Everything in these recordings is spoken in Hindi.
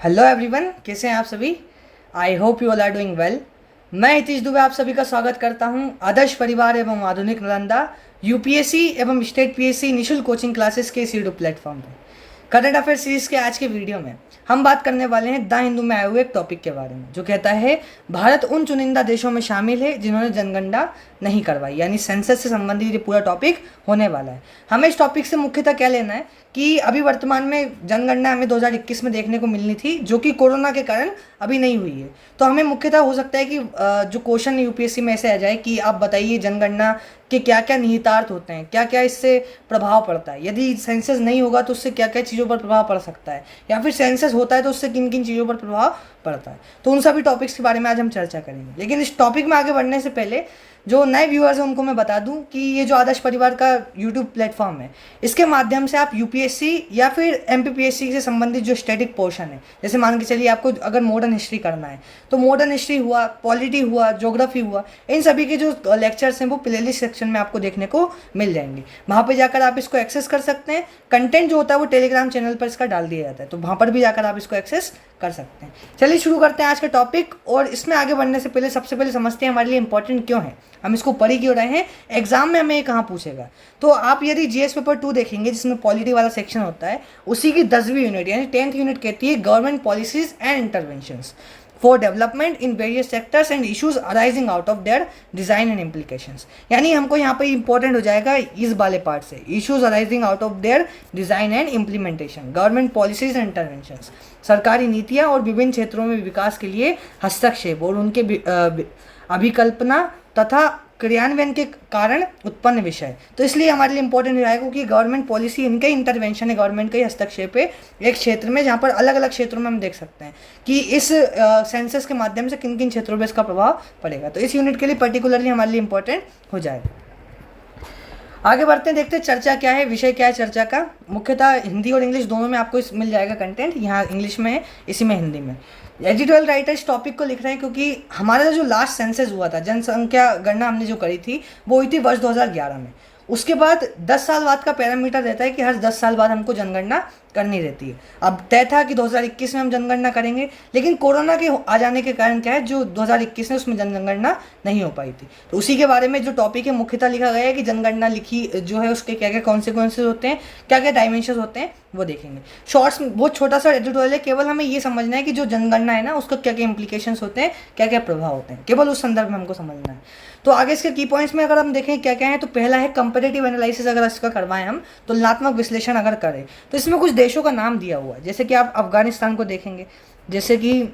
हेलो एवरीवन, कैसे हैं आप सभी। I hope you all are doing well. मैं हितेश दुबे आप सभी का स्वागत करता हूं आदर्श परिवार एवं आधुनिक नालंदा यूपीएससी एवं स्टेट पीएससी निःशुल्क कोचिंग क्लासेस के इस यूट्यूब प्लेटफॉर्म पर करंट अफेयर सीरीज के आज के वीडियो में हम बात करने वाले हैं द हिंदू में आए हुए एक टॉपिक के बारे में जो कहता है भारत उन चुनिंदा देशों में शामिल है जिन्होंने जनगणना नहीं करवाई, यानी सेंसस से संबंधित ये पूरा टॉपिक होने वाला है। हमें इस टॉपिक से मुख्यतः क्या लेना है कि अभी वर्तमान में जनगणना हमें 2021 में देखने को मिलनी थी जो कि कोरोना के कारण अभी नहीं हुई है। तो हमें मुख्यतः हो सकता है कि जो क्वेश्चन यूपीएससी में ऐसे आ जाए कि आप बताइए जनगणना के क्या क्या निहितार्थ होते हैं, क्या क्या इससे प्रभाव पड़ता है, यदि सेंसस नहीं होगा तो उससे क्या क्या चीज़ों पर प्रभाव पड़ सकता है, या फिर सेंसस होता है तो उससे किन किन चीज़ों पर प्रभाव पड़ता है। तो उन सभी टॉपिक्स के बारे में आज हम चर्चा करेंगे। लेकिन इस टॉपिक में आगे बढ़ने से पहले जो नए व्यूअर्स हैं उनको मैं बता दूं कि ये जो आदर्श परिवार का यूट्यूब प्लेटफॉर्म है, इसके माध्यम से आप यूपीएससी या फिर एमपीपीएससी से संबंधित जो स्टैटिक पोर्शन है, जैसे मान के चलिए आपको अगर मॉडर्न हिस्ट्री करना है तो मॉडर्न हिस्ट्री हुआ, पॉलिटी हुआ, ज्योग्राफी हुआ, इन सभी के जो लेक्चर्स हैं वो प्लेलिस्ट सेक्शन में आपको देखने को मिल जाएंगे। वहाँ पर जाकर आप इसको एक्सेस कर सकते हैं। कंटेंट जो होता है वो टेलीग्राम चैनल पर इसका डाल दिया जाता है, तो वहाँ पर भी जाकर आप इसको एक्सेस कर सकते हैं। चलिए शुरू करते हैं आज का टॉपिक। और इसमें आगे बढ़ने से पहले सबसे पहले समझते हैं हमारे लिए इंपॉर्टेंट क्यों है, हम इसको पढ़ क्यों रहे हैं, एग्जाम में हमें ये कहाँ पूछेगा। तो आप यदि जीएस पेपर 2 देखेंगे जिसमें पॉलिटी वाला सेक्शन होता है, उसी की 10वीं यूनिट यानी 10th यूनिट कहती है government policies and interventions for development in various sectors and issues arising out of their design and implications. यानी हमको यहाँ पर इंपॉर्टेंट हो जाएगा इस वाले पार्ट से, issues arising out of their design and implementation, government policies and interventions, सरकारी नीतियाँ और विभिन्न क्षेत्रों में विकास के लिए हस्तक्षेप और उनके अभिकल्पना तथा क्रियान्वयन के कारण उत्पन्न विषय। तो इसलिए हमारे लिए इंपॉर्टेंट रहेगा क्योंकि गवर्नमेंट पॉलिसी इनका इंटरवेंशन है, गवर्नमेंट का ही हस्तक्षेप है एक क्षेत्र में, जहाँ पर अलग अलग क्षेत्रों में हम देख सकते हैं कि इस सेंसस के माध्यम से किन किन क्षेत्रों पर इसका प्रभाव पड़ेगा। तो इस यूनिट के लिए पर्टिकुलरली हमारे लिए इंपॉर्टेंट हो जाएगा। आगे बढ़ते हैं, देखते हैं चर्चा क्या है, विषय क्या है चर्चा का। मुख्यतः हिंदी और इंग्लिश दोनों में आपको मिल जाएगा कंटेंट, यहाँ इंग्लिश में है, इसी में हिंदी में। एडिटोरियल राइटर इस टॉपिक को लिख रहे हैं क्योंकि हमारा जो लास्ट सेंसस हुआ था, जनसंख्या गणना हमने जो करी थी वो हुई थी वर्ष 2011 में। उसके बाद 10 साल बाद का पैरामीटर रहता है कि हर 10 साल बाद हमको जनगणना करनी रहती है। अब तय था कि 2021 में हम जनगणना करेंगे, लेकिन कोरोना के आ जाने के कारण क्या है, जो 2021 में उसमें जनगणना नहीं हो पाई थी। तो उसी के बारे में जो टॉपिक है मुख्यतः लिखा गया है कि जनगणना लिखी जो है उसके क्या क्या कॉन्सिक्वेंसेज होते हैं, क्या क्या डायमेंशन होते हैं, वो देखेंगे। शॉर्ट्स बहुत छोटा सा एडिटोरियल है, केवल हमें ये समझना है कि जो जनगणना है ना उसका क्या क्या इंप्लीकेशंस होते हैं, क्या क्या प्रभाव होते हैं, केवल उस संदर्भ में हमको समझना है। तो आगे इसके की पॉइंट्स में अगर हम देखें क्या क्या है, तो पहला है कंपैरेटिव एनालिसिस। अगर इसका करवाएं हम, तुलनात्मक विश्लेषण अगर करें तो इसमें कुछ देशों का नाम दिया हुआ है, जैसे कि आप अफगानिस्तान को देखेंगे, जैसे कि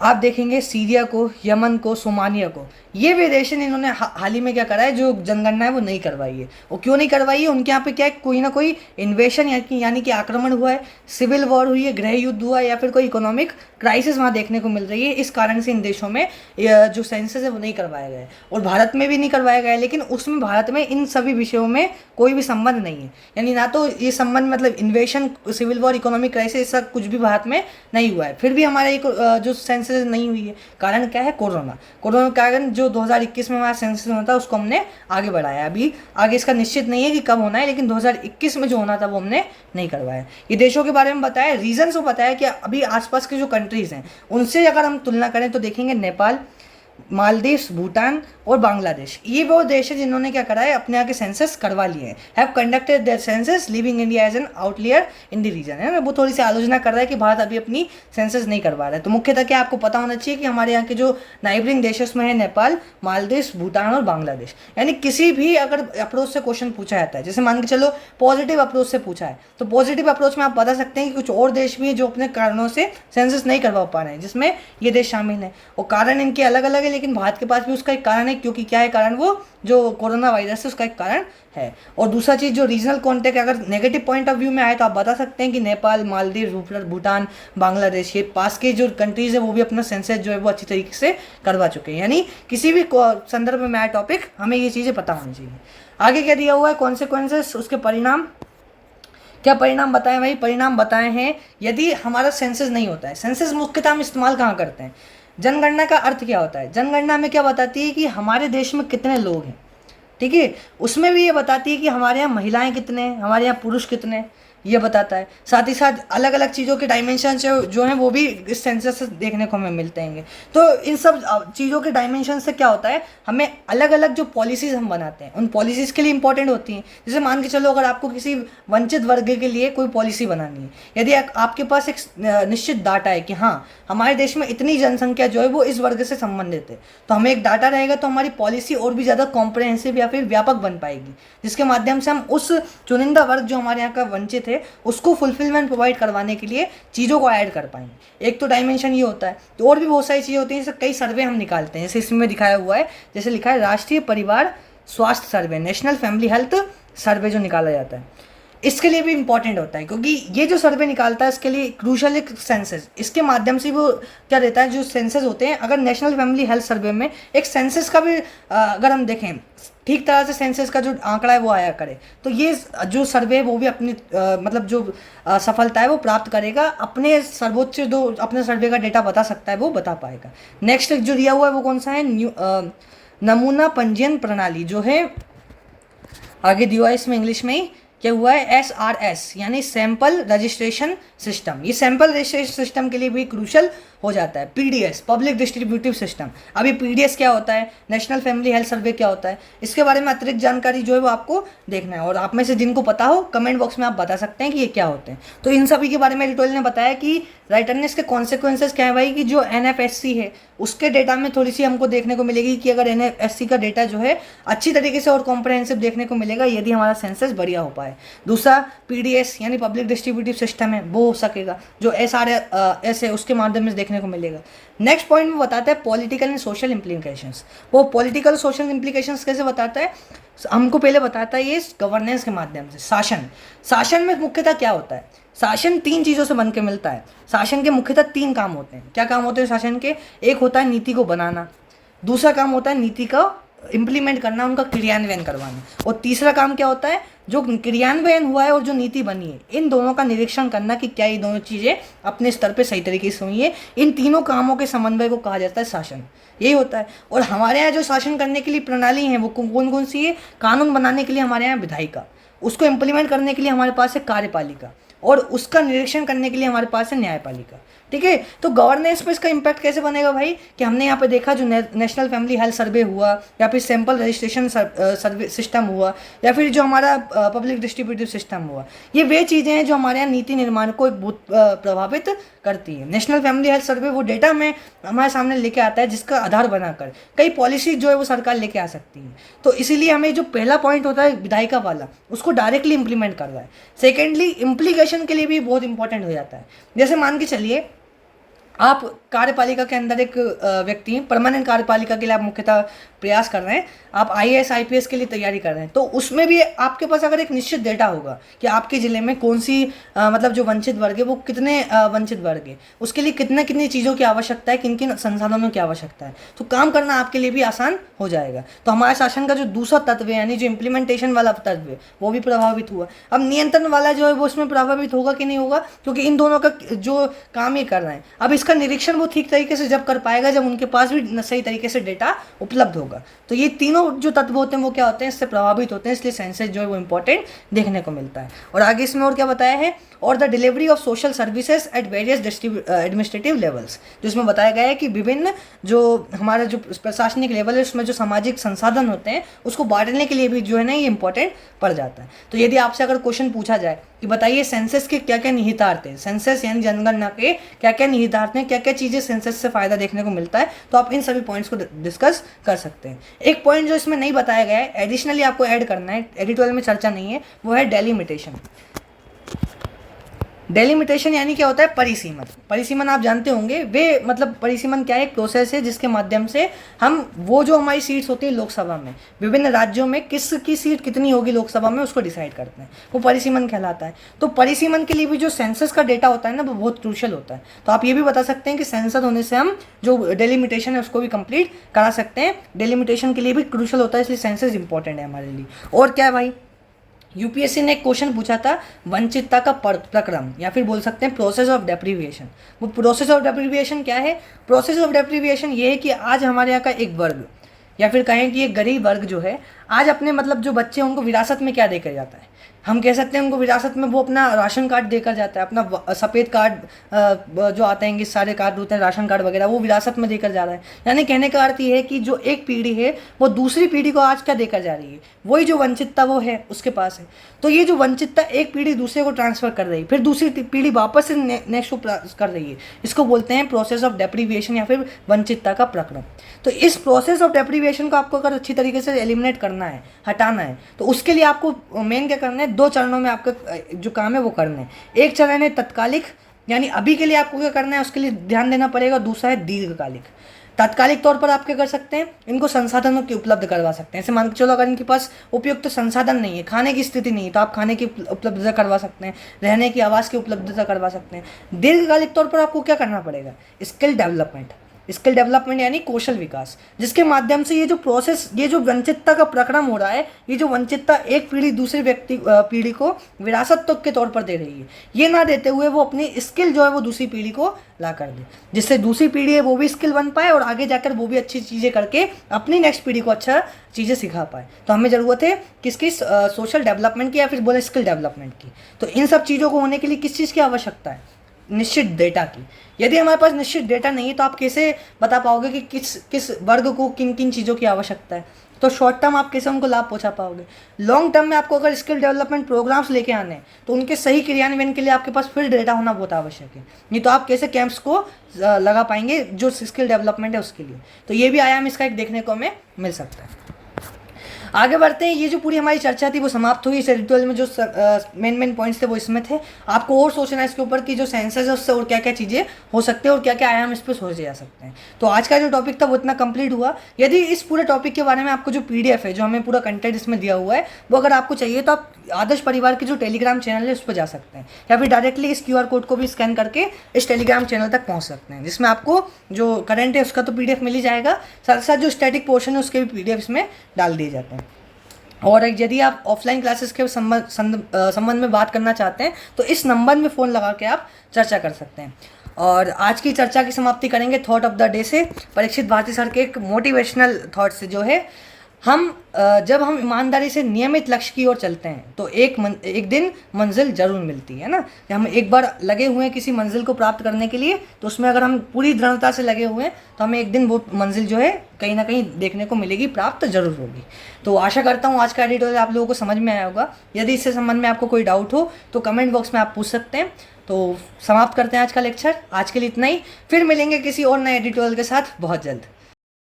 आप देखेंगे सीरिया को, यमन को, सोमालिया को। ये वे देश इन्होंने हाल ही में क्या करा है, जो जनगणना है वो नहीं करवाई है। वो क्यों नहीं करवाई है, उनके यहाँ पे क्या है, कोई ना कोई इन्वेशन यानी कि आक्रमण हुआ है, सिविल वॉर हुई है, गृह युद्ध हुआ है, या फिर कोई इकोनॉमिक क्राइसिस वहाँ देखने को मिल रही है। इस कारण से इन देशों में जो सेंसस है वो नहीं करवाया गया है, और भारत में भी नहीं करवाया गया है। लेकिन उसमें भारत में इन सभी विषयों में कोई भी संबंध नहीं है, यानी ना तो ये संबंध मतलब invasion, civil war, economic crisis, ऐसा कुछ भी भारत में नहीं हुआ है। फिर भी हमारे जो सेंसस नहीं हुई है, कारण क्या है, कोरोना। कोरोना के कारण जो 2021 में हमारा सेंसस होना था उसको हमने आगे बढ़ाया। अभी आगे इसका निश्चित नहीं है कि कब होना है, लेकिन 2021 में जो होना था वो हमने नहीं करवाया। ये देशों के बारे में बताया, रीजन्स वो बताया कि अभी आसपास के जो कंट्रीज़ हैं उनसे अगर हम तुलना करें तो देखेंगे नेपाल, मालदीव्स, भूटान और बांग्लादेश, ये वो देश है जिन्होंने क्या करा है, अपने यहाँ के सेंसस करवा लिए हैं, have conducted their census leaving India as an outlier in the region. है ना, वो थोड़ी सी आलोचना कर रहा है कि भारत अभी अपनी सेंसस नहीं करवा रहा है। तो मुख्यतः क्या आपको पता होना चाहिए कि हमारे यहाँ के जो नाइबरिंग देश में है नेपाल, मालदीव्स, भूटान और बांग्लादेश। यानी किसी भी अगर अप्रोच से क्वेश्चन पूछा जाता है, जैसे मान के चलो पॉजिटिव अप्रोच से पूछा है, तो पॉजिटिव अप्रोच में आप बता सकते हैं कि कुछ और देश भी हैं जो अपने कारणों से सेंसस नहीं करवा पा रहे हैं, जिसमें ये देश शामिल हैं। और कारण इनके अलग अलग है, लेकिन भारत के पास भी उसका एक कारण है, क्योंकि क्या है कारण, वो जो कोरोना वायरस है उसका एक कारण है। और दूसरा चीज़, जो रीजनल कॉन्टेक्ट अगर नेगेटिव पॉइंट ऑफ व्यू में आए तो आप बता सकते हैं कि नेपाल, मालदीव, भूटान, बांग्लादेश, ये पास के जो कंट्रीज़ है वो भी अपना सेंसस जो है वो अच्छी तरीके से करवा चुके हैं। यानी किसी भी संदर्भ में आए टॉपिक हमें ये चीज़ें पता होनी चाहिए। आगे क्या दिया हुआ है, कॉन्सिक्वेंसेस, उसके परिणाम। क्या परिणाम बताएं भाई, परिणाम बताए हैं यदि हमारा सेंसस नहीं होता है। सेंसस मुख्यतः हम इस्तेमाल कहाँ करते हैं, जनगणना का अर्थ क्या होता है, जनगणना में क्या बताती है कि हमारे देश में कितने लोग हैं, ठीक है। उसमें भी ये बताती है कि हमारे यहाँ महिलाएं कितने हैं, हमारे यहाँ पुरुष कितने हैं, ये बताता है। साथ ही साथ अलग अलग चीज़ों के डायमेंशन जो हैं वो भी इस सेंसस से देखने को हमें मिलते हैं। तो इन सब चीज़ों के डायमेंशन से क्या होता है, हमें अलग अलग जो पॉलिसीज़ हम बनाते हैं उन पॉलिसीज़ के लिए इंपॉर्टेंट होती हैं। जैसे मान के चलो, अगर आपको किसी वंचित वर्ग के लिए कोई पॉलिसी बनानी है, यदि आपके पास एक निश्चित डाटा है कि हाँ हमारे देश में इतनी जनसंख्या जो है वो इस वर्ग से संबंधित है, तो हमें एक डाटा रहेगा तो हमारी पॉलिसी और भी ज़्यादा कॉम्प्रहेंसिव या फिर व्यापक बन पाएगी, जिसके माध्यम से हम उस चुनिंदा वर्ग जो हमारे यहाँ का वंचित है उसको फुलफिलमेंट प्रोवाइड करवाने के लिए चीज़ों को ऐड कर पाएंगे। एक तो डायमेंशन ये होता है, तो और भी बहुत सारी चीज़ें होती हैं। जैसे कई सर्वे हम निकालते हैं, जैसे इसमें दिखाया हुआ है, जैसे लिखा है राष्ट्रीय परिवार स्वास्थ्य सर्वे, नेशनल फैमिली हेल्थ सर्वे जो निकाला जाता है, इसके लिए भी इंपॉर्टेंट होता है, क्योंकि ये जो सर्वे निकालता है इसके लिए क्रूशल एक सेंसस, इसके माध्यम से वो क्या देता है, जो सेंसस होते हैं, अगर नेशनल फैमिली हेल्थ सर्वे में एक सेंसस का भी अगर हम देखें ठीक तरह से सेंसस का जो आंकड़ा है वो आया करे, तो ये जो सर्वे है वो भी अपनी मतलब जो सफलता है वो प्राप्त करेगा, अपने सर्वोच्च जो अपने सर्वे का डेटा बता सकता है वो बता पाएगा। नेक्स्ट जो दिया हुआ है वो कौन सा है, नमूना पंजीयन प्रणाली जो है, आगे दिया है इसमें इंग्लिश में ही क्या हुआ है, SRS यानी सैंपल रजिस्ट्रेशन सिस्टम। ये सैंपल रजिस्ट्रेशन सिस्टम के लिए भी क्रूशल हो जाता है। PDS पब्लिक डिस्ट्रीब्यूटिव सिस्टम, अभी PDS क्या होता है, नेशनल फैमिली हेल्थ सर्वे क्या होता है, इसके बारे में अतिरिक्त जानकारी जो है वो आपको देखना है, और आप में से जिनको पता हो कमेंट बॉक्स में आप बता सकते हैं कि ये क्या होते हैं। तो इन सभी के बारे में एडिटोरियल ने बताया कि राइटर ने इसके कॉन्सिक्वेंसेस क्या है भाई, कि जो NFSC है उसके डेटा में थोड़ी सी हमको देखने को मिलेगी कि अगर NFSC का डेटा जो है अच्छी तरीके से और कॉम्प्रहेंसिव देखने को मिलेगा यदि हमारा सेंसस बढ़िया हो पाए। दूसरा PDS यानी पब्लिक डिस्ट्रीब्यूटिव सिस्टम है वो हो सकेगा, जो SRS है उसके माध्यम से देखने को मिलेगा। नेक्स्ट पॉइंट में बताता है पॉलिटिकल एंड सोशल इम्प्लीकेशंस। वो पॉलिटिकल सोशल इम्प्लीकेशंस कैसे बताता है, हमको पहले बताता है ये गवर्नेंस के माध्यम से। शासन में मुख्यतः क्या होता है, शासन 3 चीज़ों से बन के मिलता है। शासन के मुख्यतः 3 काम होते हैं। क्या काम होते हैं शासन के, एक होता है नीति को बनाना, दूसरा काम होता है नीति का इम्प्लीमेंट करना, उनका क्रियान्वयन करवाना, और तीसरा काम क्या होता है, जो क्रियान्वयन हुआ है और जो नीति बनी है इन दोनों का निरीक्षण करना कि क्या ये दोनों चीज़ें अपने स्तर पे सही तरीके से हुई है। इन तीनों कामों के समन्वय को कहा जाता है शासन, यही होता है। और हमारे यहाँ जो शासन करने के लिए प्रणाली है वो कौन कौन सी है, कानून बनाने के लिए हमारे यहाँ विधायिका, उसको इम्प्लीमेंट करने के लिए हमारे पास है कार्यपालिका, और उसका निरीक्षण करने के लिए हमारे पास है न्यायपालिका। ठीक है, तो गवर्नेंस पे इसका इम्पैक्ट कैसे बनेगा भाई, कि हमने यहाँ पे देखा जो नेशनल फैमिली हेल्थ सर्वे हुआ, या फिर सैंपल रजिस्ट्रेशन सर्वे सिस्टम हुआ, या फिर जो हमारा पब्लिक डिस्ट्रीब्यूटिव सिस्टम हुआ, ये वे चीज़ें हैं जो हमारे यहाँ नीति निर्माण को एक बहुत प्रभावित करती है। नेशनल फैमिली हेल्थ सर्वे वो डेटा में हमारे सामने लेके आता है जिसका आधार बनाकर कई पॉलिसी जो है वो सरकार लेके आ सकती है। तो इसीलिए हमें जो पहला पॉइंट होता है विधायिका वाला, उसको डायरेक्टली इंप्लीमेंट कर रहा है। सेकेंडली इम्प्लीकेशन के लिए भी बहुत इंपॉर्टेंट हो जाता है। जैसे मान के चलिए आप कार्यपालिका के अंदर एक व्यक्ति हैं, परमानेंट कार्यपालिका के लिए आप मुख्यतः प्रयास कर रहे हैं, आप IAS IPS के लिए तैयारी कर रहे हैं, तो उसमें भी आपके पास अगर एक निश्चित डेटा होगा कि आपके ज़िले में कौन सी मतलब जो वंचित वर्ग है वो कितने वंचित वर्ग है, उसके लिए कितनी चीज़ों की आवश्यकता है, किन किन संसाधनों की आवश्यकता है, तो काम करना आपके लिए भी आसान हो जाएगा। तो हमारे शासन का जो दूसरा तत्व है यानी जो इम्प्लीमेंटेशन वाला तत्व है वो भी प्रभावित हुआ। अब नियंत्रण वाला जो है वो उसमें प्रभावित होगा कि नहीं होगा, क्योंकि इन दोनों का जो काम ये कर रहे हैं, अब इसका निरीक्षण वो ठीक तरीके से जब कर पाएगा जब उनके पास भी सही तरीके से डेटा उपलब्ध होगा। तो ये तीनों जो तत्व होते हैं वो क्या होते हैं, इससे प्रभावित होते हैं, इसलिए सेंसस जो है वो इंपॉर्टेंट देखने को मिलता है। और आगे इसमें और क्या बताया है, और the delivery of social services at various administrative levels, जो इसमें बताया गया है कि विभिन्न जो हमारा जो प्रशासनिक लेवल है उसमें जो सामाजिक संसाधन होते हैं उसको बांटने के लिए भी जो है ना ये इंपॉर्टेंट पड़ जाता है। तो यदि आपसे अगर क्वेश्चन पूछा जाए कि बताइए सेंसस के क्या क्या निहितार्थ हैं, सेंसस यानी जनगणना के क्या क्या निहितार्थ हैं, क्या क्या चीज़ें सेंसस से फ़ायदा देखने को मिलता है, तो आप इन सभी पॉइंट्स को डिस्कस कर सकते हैं। एक पॉइंट जो इसमें नहीं बताया गया है, एडिशनली आपको ऐड करना है, एडिटोरियल में चर्चा नहीं है, वो है डेलिमिटेशन। डेलिमिटेशन यानी क्या होता है, परिसीमन। परिसीमन आप जानते होंगे, वे मतलब परिसीमन क्या है, एक प्रोसेस है जिसके माध्यम से हम वो जो हमारी सीट्स होती है लोकसभा में, विभिन्न राज्यों में किसकी सीट कितनी होगी लोकसभा में उसको डिसाइड करते हैं, वो परिसीमन कहलाता है। तो परिसीमन के लिए भी जो सेंसस का डेटा होता है ना वो बहुत क्रूशियल होता है। तो आप ये भी बता सकते हैं कि सेंसस होने से हम जो डेलिमिटेशन है उसको भी कंप्लीट करा सकते हैं। डेलिमिटेशन के लिए भी क्रूशियल होता है, इसलिए सेंसस इंपॉर्टेंट है हमारे लिए। और क्या है भाई, यूपीएससी ने एक क्वेश्चन पूछा था वंचितता का प्रक्रम, या फिर बोल सकते हैं प्रोसेस ऑफ डेप्रीविएशन। वो प्रोसेस ऑफ डेप्रीविएशन क्या है, प्रोसेस ऑफ डेप्रीविएशन ये है कि आज हमारे यहाँ का एक वर्ग या फिर कहें कि एक गरीब वर्ग जो है आज अपने मतलब जो बच्चे हैं उनको विरासत में क्या देकर जाता है, हम कह सकते हैं उनको विरासत में वो अपना राशन कार्ड देकर जाता है, अपना सफ़ेद कार्ड जो आते हैं कि सारे कार्ड होते हैं राशन कार्ड वगैरह, वो विरासत में देकर जा रहा है। यानी कहने का अर्थ ये है कि जो एक पीढ़ी है वो दूसरी पीढ़ी को आज क्या देकर जा रही है, वही जो वंचितता वो है उसके पास है। तो ये जो वंचितता एक पीढ़ी दूसरे को ट्रांसफ़र कर रही है, फिर दूसरी पीढ़ी वापस से नेक्स्ट को कर रही है, इसको बोलते हैं प्रोसेस ऑफ डेप्रीविएशन या फिर वंचितता का प्रक्रम। तो इस प्रोसेस ऑफ डेप्रीविएशन को आपको अगर अच्छी तरीके से एलिमिनेट करना है, हटाना है, तो उसके लिए आपको मेन क्या करना है, 2 चरणों में आपका जो काम है वो करना है। एक चरण है तत्कालिक, यानी अभी के लिए आपको क्या करना है उसके लिए ध्यान देना पड़ेगा। दूसरा है दीर्घकालिक। तात्कालिक तौर पर आप क्या कर सकते हैं, इनको संसाधनों की उपलब्ध करवा सकते हैं। ऐसे मान के चलो अगर इनके पास उपयुक्त संसाधन नहीं है, खाने की स्थिति नहीं है, तो आप खाने की उपलब्धता करवा सकते हैं, रहने की आवास की उपलब्धता करवा सकते हैं। दीर्घकालिक तौर पर आपको क्या करना पड़ेगा, स्किल डेवलपमेंट। स्किल डेवलपमेंट यानी कौशल विकास, जिसके माध्यम से ये जो प्रोसेस, ये जो वंचितता का प्रक्रम हो रहा है, ये जो वंचितता एक पीढ़ी दूसरे पीढ़ी को विरासत के तौर पर दे रही है, ये ना देते हुए वो अपनी स्किल जो है वो दूसरी पीढ़ी को ला कर दे, जिससे दूसरी पीढ़ी है वो भी स्किल बन पाए और आगे जाकर वो भी अच्छी चीज़ें करके अपनी नेक्स्ट पीढ़ी को अच्छा चीज़ें सिखा पाए। तो हमें ज़रूरत है किसकी, सोशल डेवलपमेंट की या फिर बोले स्किल डेवलपमेंट की। तो इन सब चीज़ों को होने के लिए किस चीज़ की आवश्यकता है, निश्चित डेटा की। यदि हमारे पास निश्चित डेटा नहीं है तो आप कैसे बता पाओगे कि किस किस वर्ग को किन किन चीज़ों की आवश्यकता है। तो शॉर्ट टर्म आप कैसे उनको लाभ पहुंचा पाओगे। लॉन्ग टर्म में आपको अगर स्किल डेवलपमेंट प्रोग्राम्स लेके आने हैं तो उनके सही क्रियान्वयन के लिए आपके पास फिर डेटा होना बहुत आवश्यक है। नहीं तो आप कैसे कैंप्स को लगा पाएंगे जो स्किल डेवलपमेंट है उसके लिए। तो ये भी आयाम इसका एक देखने को हमें मिल सकता है। आगे बढ़ते हैं। ये जो पूरी हमारी चर्चा थी वो समाप्त हुई। इस एडिटोरियल में जो मेन पॉइंट्स थे वो इसमें थे। आपको और सोचना है इसके ऊपर कि जो सेंसस है उससे और क्या क्या चीज़ें हो सकती है और क्या क्या आयाम इस पर सोचे जा सकते हैं। तो आज का जो टॉपिक था वो इतना कंप्लीट हुआ। यदि इस पूरे टॉपिक के बारे में आपको जो PDF है, जो हमें पूरा कंटेंट इसमें दिया हुआ है, वो अगर आपको चाहिए तो आप आदर्श परिवार के जो टेलीग्राम चैनल है उस पर जा सकते हैं, या फिर डायरेक्टली इस QR कोड को भी स्कैन करके इस टेलीग्राम चैनल तक पहुँच सकते हैं, जिसमें आपको जो करंट है उसका तो PDF मिल ही जाएगा, साथ साथ जो स्टैटिक पोर्शन है उसके भी PDF इसमें डाल दिए जाते हैं। और यदि आप ऑफलाइन क्लासेस के संबंध में बात करना चाहते हैं तो इस नंबर में फ़ोन लगा के आप चर्चा कर सकते हैं। और आज की चर्चा की समाप्ति करेंगे थॉट ऑफ द डे से, परीक्षित भारती सर के एक मोटिवेशनल थॉट से, जो है जब हम ईमानदारी से नियमित लक्ष्य की ओर चलते हैं तो एक दिन मंजिल जरूर मिलती है ना। हम एक बार लगे हुए हैं किसी मंजिल को प्राप्त करने के लिए, तो उसमें अगर हम पूरी दृढ़ता से लगे हुए हैं तो हमें एक दिन वो मंजिल जो है कहीं ना कहीं देखने को मिलेगी, प्राप्त जरूर होगी। तो आशा करता हूँ आज का एडिटोरियल आप लोगों को समझ में आया होगा। यदि इससे संबंध में आपको कोई डाउट हो तो कमेंट बॉक्स में आप पूछ सकते हैं। तो समाप्त करते हैं आज का लेक्चर। आज के लिए इतना ही, फिर मिलेंगे किसी और नए एडिटोरियल के साथ बहुत जल्द।